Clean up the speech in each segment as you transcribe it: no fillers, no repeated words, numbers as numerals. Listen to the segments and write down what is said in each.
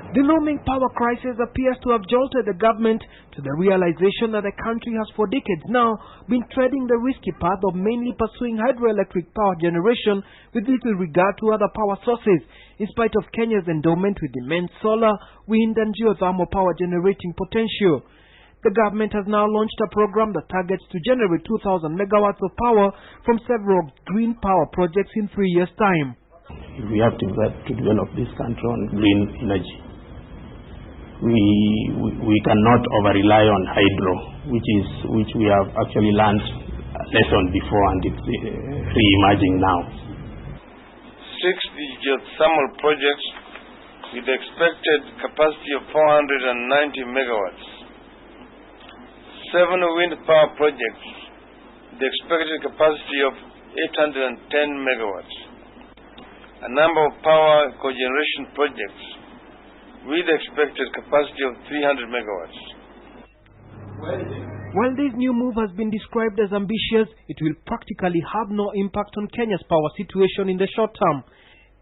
The looming power crisis appears to have jolted the government to the realization that the country has for decades now been treading the risky path of mainly pursuing hydroelectric power generation with little regard to other power sources, in spite of Kenya's endowment with immense solar, wind and geothermal power generating potential. The government has now launched a program that targets to generate 2,000 megawatts of power from several green power projects in 3 years' time. We have to develop this country on green energy. We cannot over-rely on hydro, which we have actually learned a lesson before, and it's re-emerging now. 6 geothermal projects with the expected capacity of 490 megawatts. 7 wind power projects with the expected capacity of 810 megawatts. A number of power cogeneration projects with the expected capacity of 300 megawatts. While this new move has been described as ambitious, it will practically have no impact on Kenya's power situation in the short term.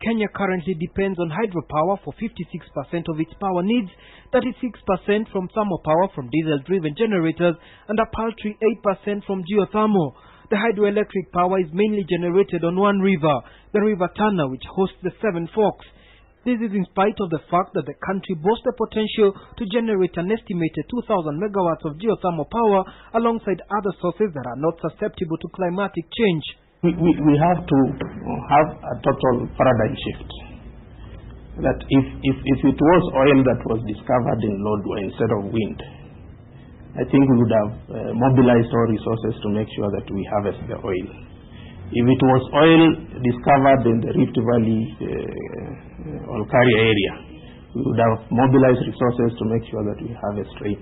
Kenya currently depends on hydropower for 56% of its power needs, 36% from thermal power from diesel-driven generators, and a paltry 8% from geothermal. The hydroelectric power is mainly generated on one river, the River Tana, which hosts the Seven Forks. This is in spite of the fact that the country boasts the potential to generate an estimated 2,000 megawatts of geothermal power alongside other sources that are not susceptible to climatic change. We have to have a total paradigm shift. That if it was oil that was discovered in Lodwar instead of wind, I think we would have mobilized our resources to make sure that we harvest the oil. If it was oil discovered in the Rift Valley Olkari area, we would have mobilized resources to make sure that we harvest rain.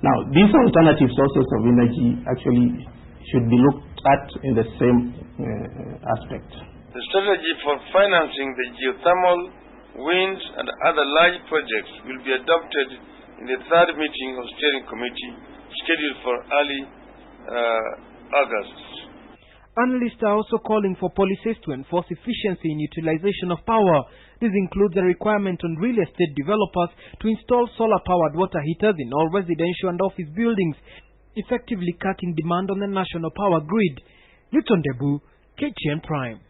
Now, these alternative sources of energy actually should be looked at in the same aspect. The strategy for financing the geothermal, wind and other large projects will be adopted in the 3rd meeting of steering committee scheduled for early August. Analysts are also calling for policies to enforce efficiency in utilization of power. This includes a requirement on real estate developers to install solar-powered water heaters in all residential and office buildings, effectively cutting demand on the national power grid. Newton Debu, KTN Prime.